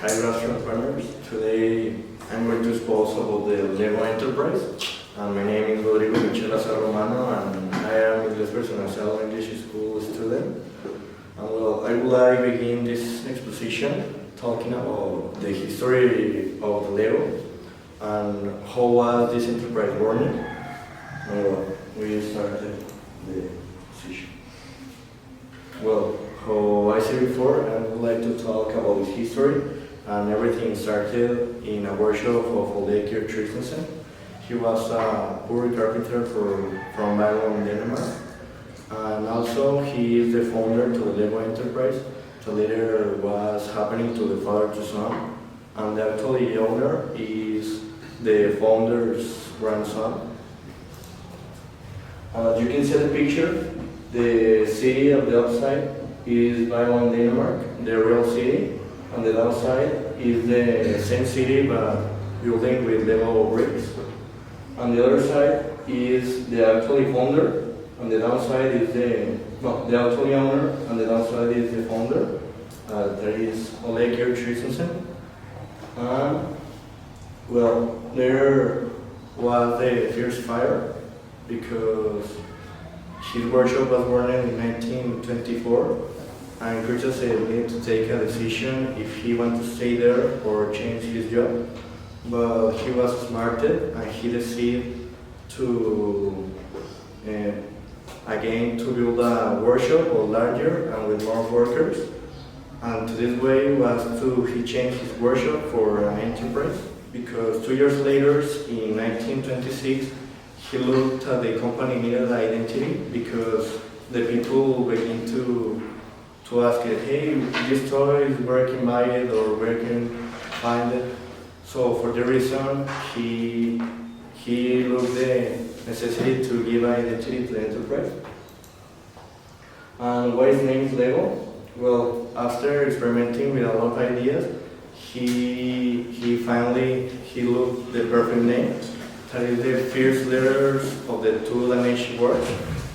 Hi, restaurant partners. Today I'm going to expose about the Lego enterprise. And my name is Rodrigo Azahar, and I am English Personal English School student. And well, I would like to begin this exposition talking about the history of the Lego and how was this enterprise born. Well, we started the session. Well, how I said before, I would like to talk about its history, and everything started in a workshop of Ole Christensen. He was a poor carpenter from Billund, Denmark, and also he is the founder to the Lego enterprise. The later was happening to the father to son, and the actually owner is the founder's grandson. You can see the picture. The city of the upside is Billund, Denmark, the real city, and the downside is the same city but building with Lego bricks. On the other side is the actually founder, and the downside is the actually owner, and the downside is the founder. There is Ole Christensen. Well, there was the first fire because his workshop was born in 1924, and Christensen needed to take a decision if he wanted to stay there or change his job. But he was smarted, and he decided to again to build a workshop or larger and with more workers. And to this way he changed his workshop for an enterprise, because 2 years later, in 1926, he looked at the company needed identity, because the people begin to ask it, hey, this toy is where I can buy it or where I can find it. So for the reason, he looked the necessity to give identity to the enterprise. And why his name is Lego? Well, after experimenting with a lot of ideas, he finally looked the perfect name. That is the first letters of the two-dimensional word.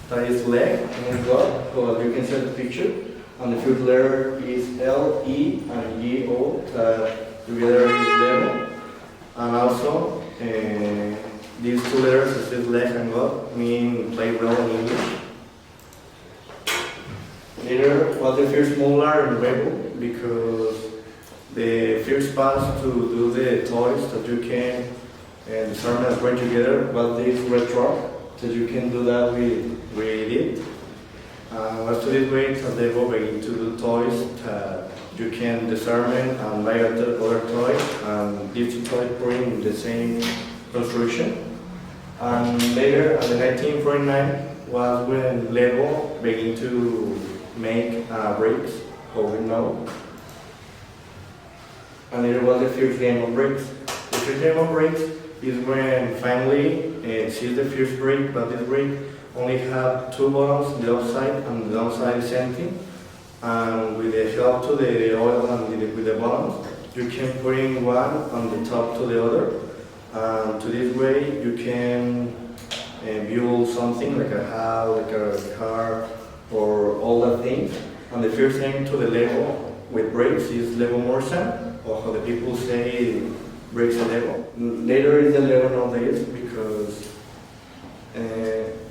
That is leg and God, so you can see the picture. And the first letter is L, E, and G, O, that together is Lego. And also, these two letters, it says leg and God, mean play well in English. Later was the first molar and rebel, because the first pass to do the toys that you can and disarm and bring together was this red truck, that you can do that with it. Was to this way that they will begin to do toys that you can disarm and buy other toys, and these two toys bring the same construction. And later, in 1949, was when Lego began to make bricks, how we know. And it was the first game of bricks. The first game of bricks is when finally sees the first brick, but this brick only have two buttons, the upside and the downside is empty. And with the help to the oil and with the buttons, you can put in one on the top to the other. And to this way, you can build something like a house, like a car, or all that things. And the first thing to the Lego with bricks is Lego Morsan, or how the people say bricks and Lego. Later is the Lego nowadays, because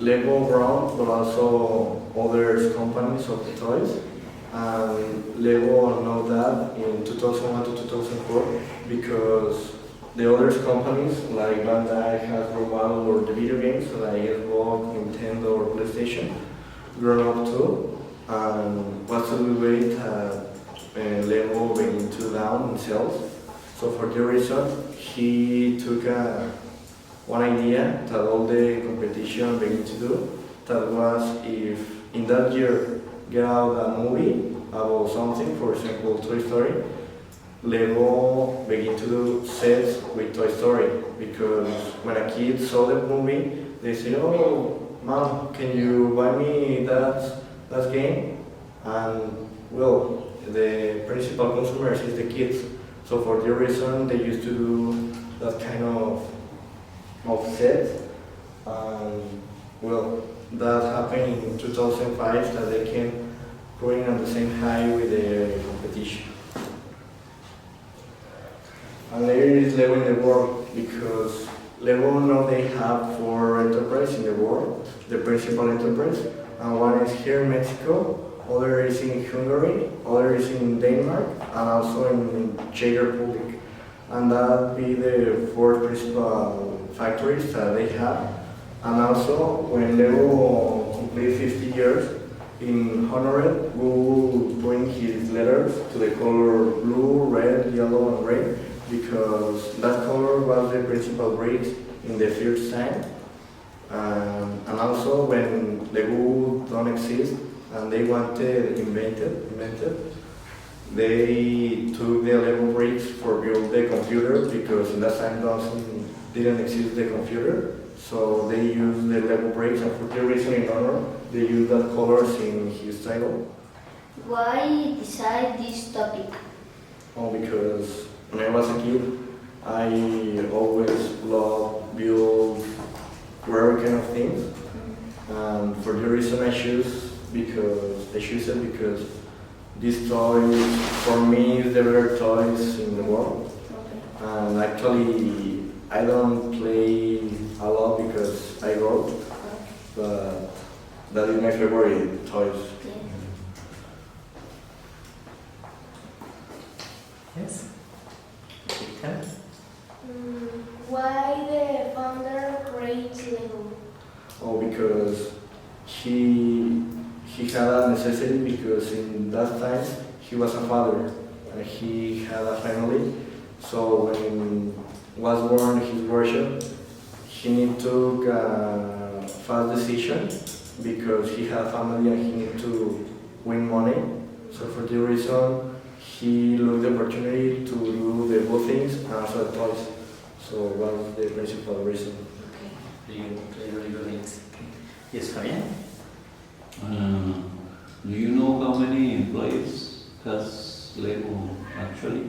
Lego grown, but also other companies of the toys. And Lego know that in 2001 to 2004, because the other companies like Bandai, Hasbro, or the video games like Xbox, Nintendo, or PlayStation grown up too. And what's the way that Lego began to down in sales. So for the reason, he took one idea that all the competition began to do. That was if in that year get out a movie about something, for example, Toy Story, Lego began to do sets with Toy Story, because when a kid saw the movie, they said, oh, Mom, can you buy me that game? And well, the principal consumers is the kids. So for the reason, they used to do that kind of sets. And well, that happened in 2005, that they came going on the same high with the competition. And later is Lego in the world because Lego now they have 4 enterprises in the world, the principal enterprise, and one is here in Mexico, other is in Hungary, other is in Denmark, and also in Czech Republic. And that be the 4 principal factories that they have. And also when Lego complete 50 years, in honor it, we will bring his letters to the color blue, red, yellow, and red, because that color was the principal bricks in the first time. And also when Lego don't exist and they wanted invented, they took the Lego bricks for build the computer because in that time didn't exist the computer. So they used the Lego bricks, and for the reason in honor, they used that colors in his title. Why decide this topic? Oh, because when I was a kid, I always loved build rare kind of things. And for the reason I choose it because these toys, for me, is the rare toys in the world. Okay. And actually, I don't play a lot because I wrote, but that is my favorite toys. Yes. Why the founder creates Lego? Oh, because he had a necessity because in that time he was a father and he had a family. So when was born his workshop, he took a fast decision because he had a family and he needed to win money. So for the reason, he looked the opportunity to do the both things and also the toys. So that was the principal reason. Okay. Really good things. Yes, Fabian? Do you know how many employees has Lego actually?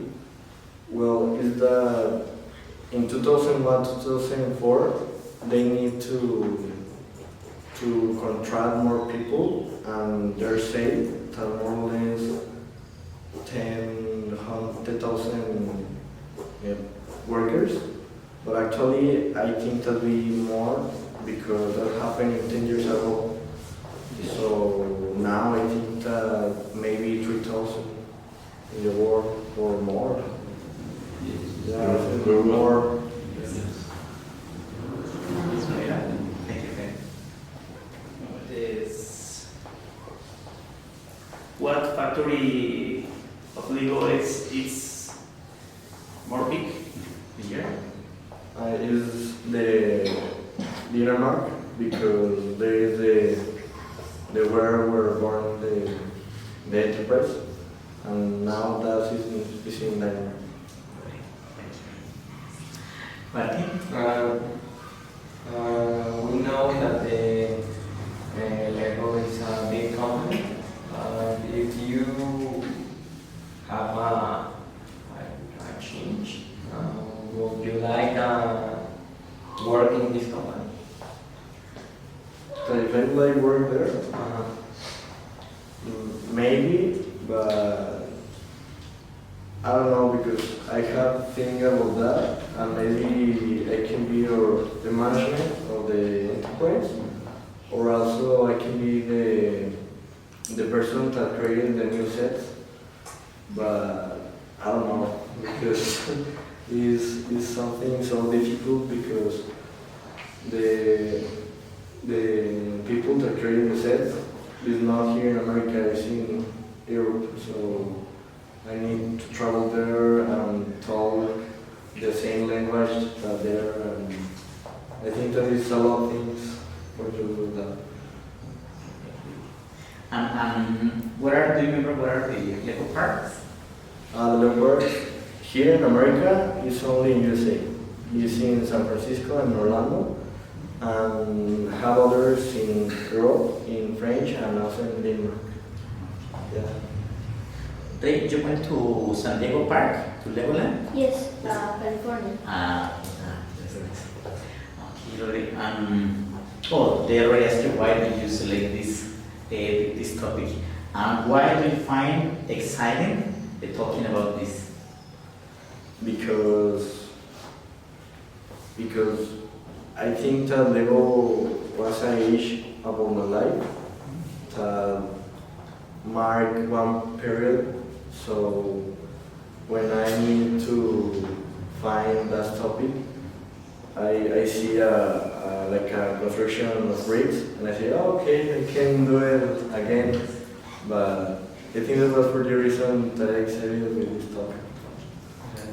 Well, is that in 2001, 2004, they need to contract more people, and they're saying that more or less 10,000 workers. But actually, I think that we more because that happened 10 years ago. So now I think that maybe 3,000 in the world or more. Yeah, more. Thank you, Ken. What factory of Lego is more big here? Is the Denmark because there is the where were born the enterprise, and now that is in Denmark. Martin? We know that the Lego is a big company. If you have a change, would you like work in this company? So if I like work there, maybe, but I don't know because I have think about that, and maybe I can be the management of the enterprise, or also I can be the person that created the new sets. But I don't know because it's something so difficult because the people that create the sets is not here in America, it's in Europe. So I need to travel there and talk the same language that there, and I think that is a lot of things for to do that. Do you remember where are the Lego parks? The Lego parks here in America is only in USA. It's in San Francisco and Orlando, and have others in Europe, in French, and also in Denmark. Yeah. You went to San Diego Park, to Legoland? Yes, California. Okay, they already asked you why did you select this topic, and why do you find exciting talking about this? Because because I think that Lego was an age about my life that marked one period. So when I need to find that topic, I see like a construction of bricks, and I say, oh, okay, I can do it again. But I think that was for the reason that I excited with this topic. Okay.